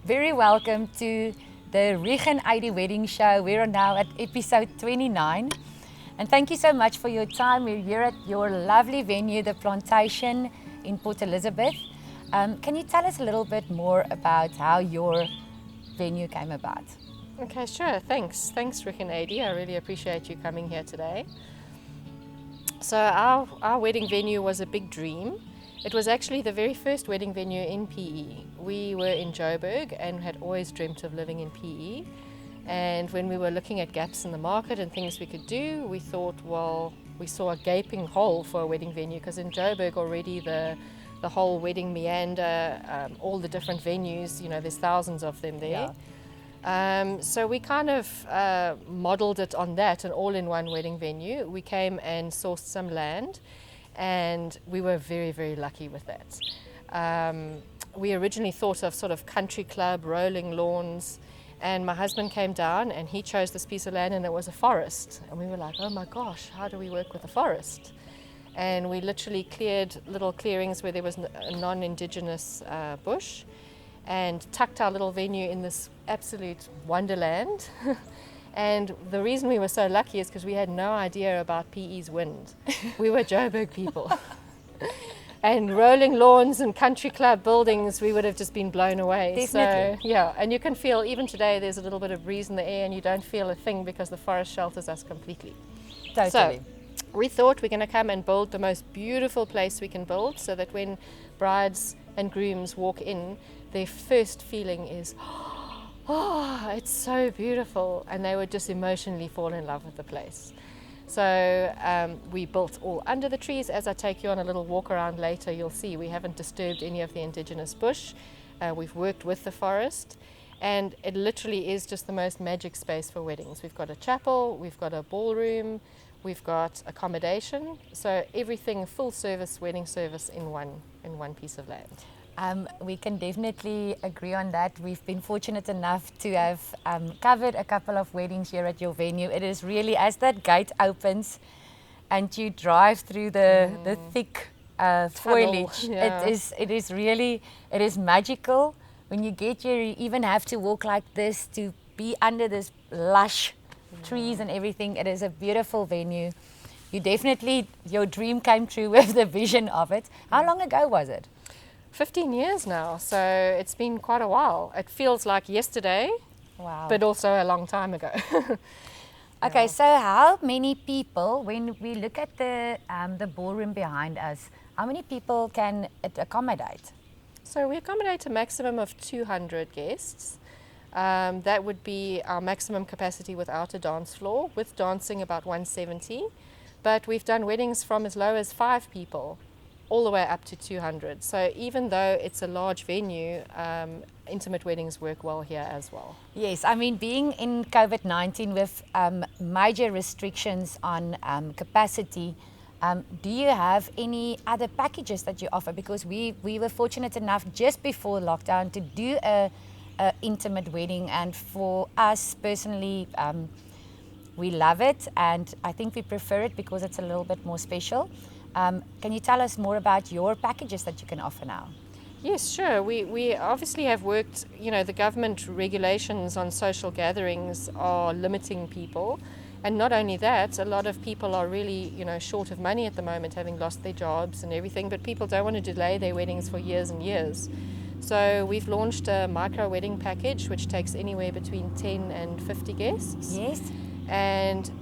very welcome to the Rieg AD Wedding Show. We're now at episode 29. And thank you so much for your time. We're here at your lovely venue, the Plantation in Port Elizabeth. Can you tell us a little bit more about how your venue came about? Okay, sure. Thanks, Rieg AD. I really appreciate you coming here today. So our wedding venue was a big dream. It was actually the very first wedding venue in PE. We were in Joburg and had always dreamt of living in PE. And when we were looking at gaps in the market and things we could do, we thought, well, we saw a gaping hole for a wedding venue, because in Joburg already the whole wedding meander, all the different venues, there's thousands of them there. Yeah. So we kind of modeled it on that, an all-in-one wedding venue. We came and sourced some land, and we were very, very lucky with that. We originally thought of sort of country club, rolling lawns, and my husband came down and he chose this piece of land and it was a forest. And we were like, oh my gosh, how do we work with a forest? And we literally cleared little clearings where there was a non-indigenous bush and tucked our little venue in this absolute wonderland. And the reason we were so lucky is because we had no idea about PE's wind. We were Joburg people. And rolling lawns and country club buildings, we would have just been blown away. Definitely. So, yeah, and you can feel, even today, there's a little bit of breeze in the air and you don't feel a thing because the forest shelters us completely. Totally. So, we thought we're going to come and build the most beautiful place we can build, so that when brides and grooms walk in, their first feeling is, oh, it's so beautiful, and they would just emotionally fall in love with the place. So we built all under the trees. As I take you on a little walk around later, you'll see we haven't disturbed any of the indigenous bush. We've worked with the forest, and it literally is just the most magic space for weddings. We've got a chapel, we've got a ballroom, we've got accommodation, so everything full service, wedding service in one piece of land. We can definitely agree on that. We've been fortunate enough to have covered a couple of weddings here at your venue. It is really, as that gate opens and you drive through the thick foliage, yeah. it is magical. When you get here, you even have to walk like this to be under this lush trees and everything. It is a beautiful venue. Your dream came true with the vision of it. How long ago was it? 15 years now, so it's been quite a while. It feels like yesterday, wow, but also a long time ago. Okay, so how many people, when we look at the ballroom behind us, how many people can it accommodate? So we accommodate a maximum of 200 guests. That would be our maximum capacity without a dance floor, with dancing about 170. But we've done weddings from as low as 5 people all the way up to 200. So even though it's a large venue, intimate weddings work well here as well. Yes, I mean, being in COVID-19 with major restrictions on capacity, do you have any other packages that you offer? Because we were fortunate enough just before lockdown to do a intimate wedding, and for us personally, we love it, and I think we prefer it because it's a little bit more special. Can you tell us more about your packages that you can offer now? Yes, sure. We obviously have worked, the government regulations on social gatherings are limiting people. And not only that, a lot of people are really, short of money at the moment, having lost their jobs and everything, but people don't want to delay their weddings for years and years. So we've launched a micro wedding package, which takes anywhere between 10 and 50 guests. Yes. And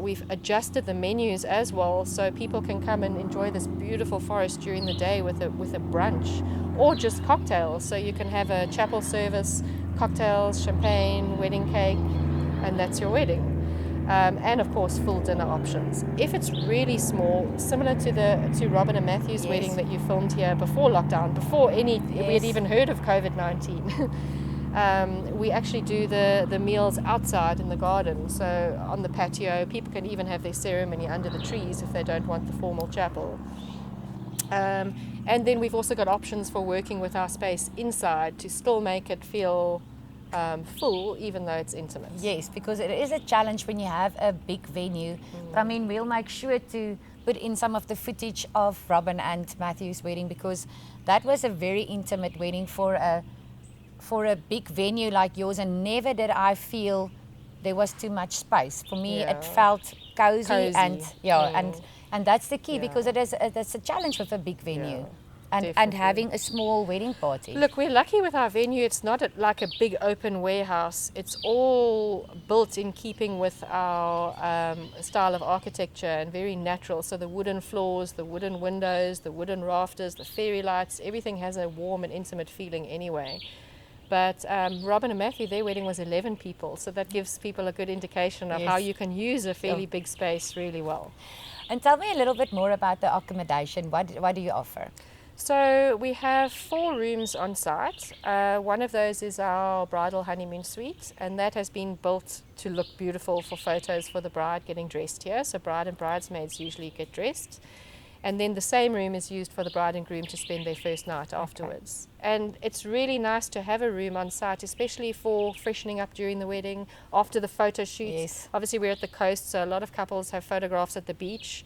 we've adjusted the menus as well, so people can come and enjoy this beautiful forest during the day with a brunch, or just cocktails. So you can have a chapel service, cocktails, champagne, wedding cake, and that's your wedding. And of course, full dinner options. If it's really small, similar to Robin and Matthew's yes. wedding that you filmed here before lockdown, before we had even heard of COVID-19. We actually do the meals outside in the garden, so on the patio. People can even have their ceremony under the trees if they don't want the formal chapel. And then we've also got options for working with our space inside to still make it feel full, even though it's intimate. Yes, because it is a challenge when you have a big venue. But I mean, we'll make sure to put in some of the footage of Robin and Matthew's wedding, because that was a very intimate wedding for a for a big venue like yours, and never did I feel there was too much space. For me, it felt cozy. And and that's the key, because that's a challenge with a big venue. And having a small wedding party. Look, we're lucky with our venue. It's not like a big open warehouse. It's all built in keeping with our style of architecture, and very natural. So the wooden floors, the wooden windows, the wooden rafters, the fairy lights, everything has a warm and intimate feeling anyway. But Robin and Matthew, their wedding was 11 people. So that gives people a good indication of how you can use a fairly big space really well. And tell me a little bit more about the accommodation. What do you offer? So we have 4 rooms on site. One of those is our bridal honeymoon suite, and that has been built to look beautiful for photos for the bride getting dressed here. So bride and bridesmaids usually get dressed. And then the same room is used for the bride and groom to spend their first night afterwards. And it's really nice to have a room on site, especially for freshening up during the wedding, after the photo shoots. Obviously we're at the coast, so a lot of couples have photographs at the beach.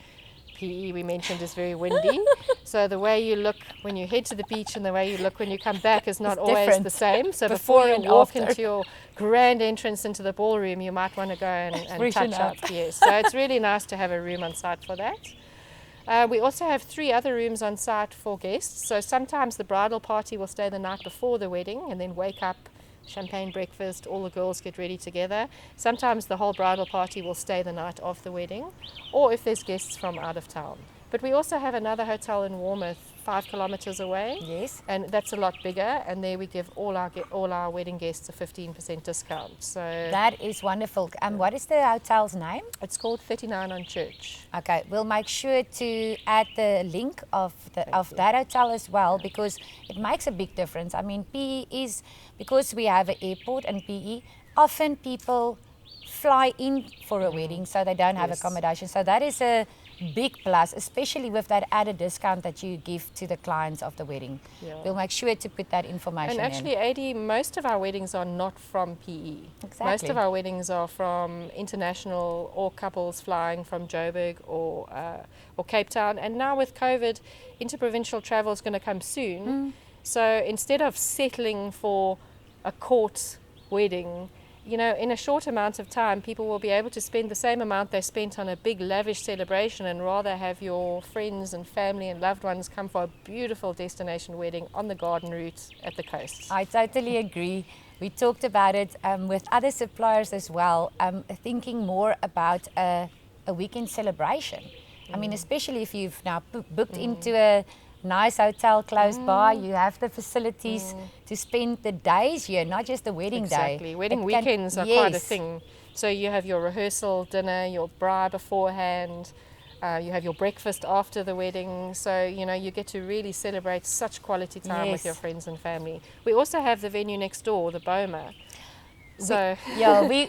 PE, we mentioned, is very windy. So the way you look when you head to the beach and the way you look when you come back is not always the same. So before you walk into your grand entrance into the ballroom, you might want to go and touch up. Yes. So it's really nice to have a room on site for that. We also have 3 other rooms on site for guests. So sometimes the bridal party will stay the night before the wedding and then wake up, champagne breakfast, all the girls get ready together. Sometimes the whole bridal party will stay the night of the wedding, or if there's guests from out of town. But we also have another hotel in Boma, 5 kilometers away. Yes. And that's a lot bigger, and there we give all our wedding guests a 15% discount. So that is wonderful. And what is the hotel's name? It's called 39 on Church. Okay, we'll make sure to add the link of that hotel as well, because it makes a big difference. I mean, PE is, because we have an airport and PE, often people fly in for a wedding, so they don't have accommodation. So that is a big plus, especially with that added discount that you give to the clients of the wedding. We'll make sure to put that information in. And actually, AD, most of our weddings are not from PE. Exactly. Most of our weddings are from international, or couples flying from Joburg or Cape Town. And now with COVID, interprovincial travel is going to come soon. So instead of settling for a court wedding, you know, in a short amount of time, people will be able to spend the same amount they spent on a big lavish celebration, and rather have your friends and family and loved ones come for a beautiful destination wedding on the garden route at the coast. I totally agree. We talked about it with other suppliers as well, thinking more about a weekend celebration. I mean, especially if you've now booked into a nice hotel close by, you have the facilities to spend the days here, not just the wedding day. Exactly. Wedding weekends are quite a thing. So you have your rehearsal dinner, your bride beforehand, you have your breakfast after the wedding. So, you know, you get to really celebrate such quality time with your friends and family. We also have the venue next door, the Boma. So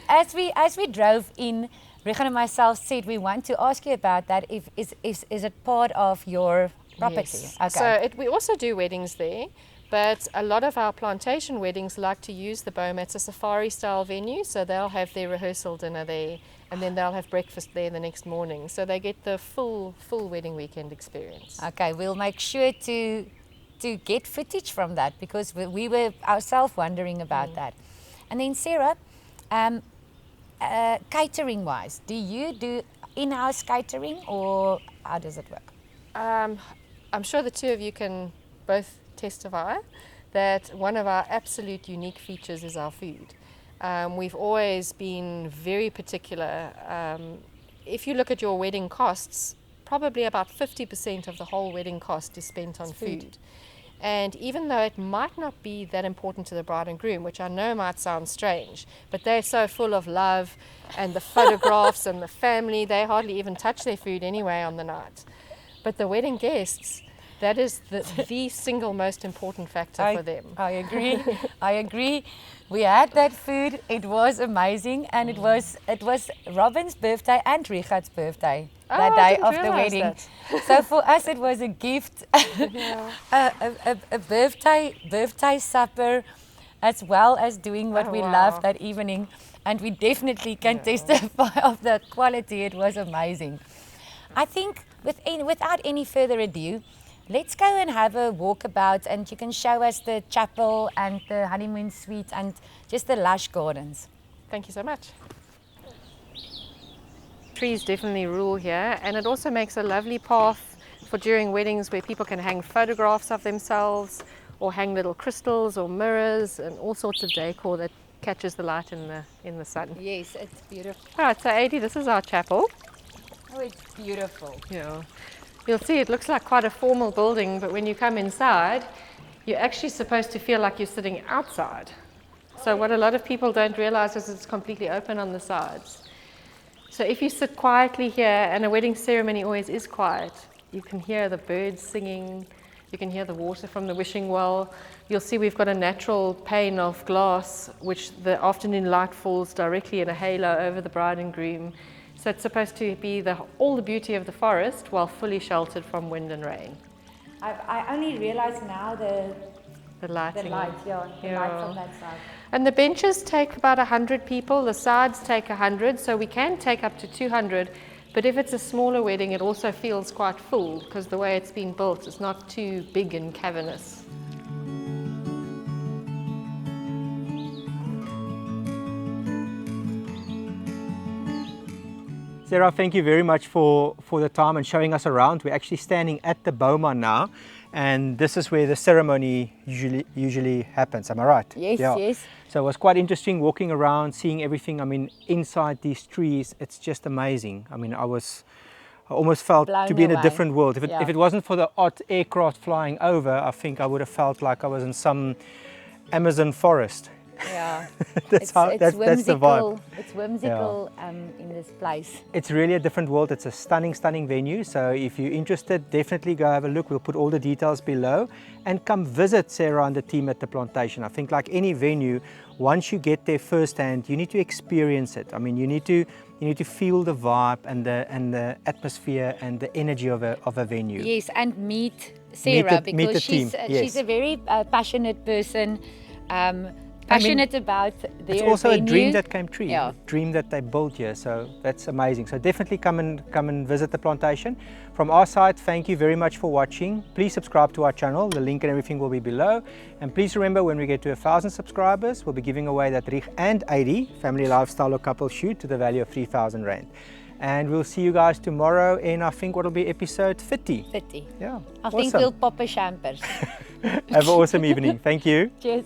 as we drove in, Rieg and myself said we want to ask you about that. Is it part of your property? Yes. Okay. So we also do weddings there, but a lot of our plantation weddings like to use the Boma. It's a safari style venue, so they'll have their rehearsal dinner there, and then they'll have breakfast there the next morning. So they get the full wedding weekend experience. Okay, we'll make sure to get footage from that, because we were ourselves wondering about that. And then Sarah, catering wise, do you do in-house catering, or how does it work? I'm sure the two of you can both testify that one of our absolute unique features is our food. We've always been very particular. If you look at your wedding costs, probably about 50% of the whole wedding cost is spent on food. And even though it might not be that important to the bride and groom, which I know might sound strange, but they're so full of love and the photographs and the family, they hardly even touch their food anyway on the night. But the wedding guests, that is the single most important factor for them. I agree. I agree. We had that food. It was amazing, and it was Robin's birthday and Richard's birthday that day of the wedding. So for us, it was a gift, a birthday supper, as well as doing what we loved that evening. And we definitely can testify of the quality. It was amazing. I think without any further ado, let's go and have a walkabout, and you can show us the chapel and the honeymoon suite and just the lush gardens. Thank you so much. Trees definitely rule here, and it also makes a lovely path for during weddings where people can hang photographs of themselves or hang little crystals or mirrors and all sorts of decor that catches the light in the sun. Yes, it's beautiful. All right, so Adi, this is our chapel. Oh, it's beautiful. Yeah. You'll see it looks like quite a formal building, but when you come inside, you're actually supposed to feel like you're sitting outside. So what a lot of people don't realize is it's completely open on the sides. So if you sit quietly here, and a wedding ceremony always is quiet, you can hear the birds singing, you can hear the water from the wishing well. You'll see we've got a natural pane of glass, which the afternoon light falls directly in a halo over the bride and groom. So it's supposed to be all the beauty of the forest while fully sheltered from wind and rain. I only realize now the lighting. the light from that side. And the benches take about 100 people, the sides take 100, so we can take up to 200. But if it's a smaller wedding, it also feels quite full because the way it's been built, it's not too big and cavernous. Sarah, thank you very much for the time and showing us around. We're actually standing at the Boma now, and this is where the ceremony usually happens. Am I right? Yes, yeah. yes. So it was quite interesting walking around, seeing everything. I mean, inside these trees, it's just amazing. I mean, I almost felt Blown to be in a away. different world. If Yeah. it wasn't for the odd aircraft flying over, I think I would have felt like I was in some Amazon forest. Yeah, that's the vibe. It's whimsical in this place. It's really a different world. It's a stunning venue. So if you're interested, definitely go have a look. We'll put all the details below and come visit Sarah and the team at the Plantation. I think like any venue, once you get there firsthand, you need to experience it. I mean, you need to feel the vibe and the atmosphere and the energy of a venue. Yes, and meet Sarah meet the because team, yes. she's a very passionate person. Passionate about their It's also venue. a dream that came true, Yeah. a dream that they built here, so that's amazing. So definitely come and visit the Plantation. From our side, thank you very much for watching. Please subscribe to our channel, the link and everything will be below. And please remember, when we get to 1,000 subscribers, we'll be giving away that Rieg AD family lifestyle or couple shoot to the value of 3,000 Rand. And we'll see you guys tomorrow in, I think, what will be episode 50. 50. Yeah, I think we'll pop a champers. Have an awesome evening. Thank you. Cheers.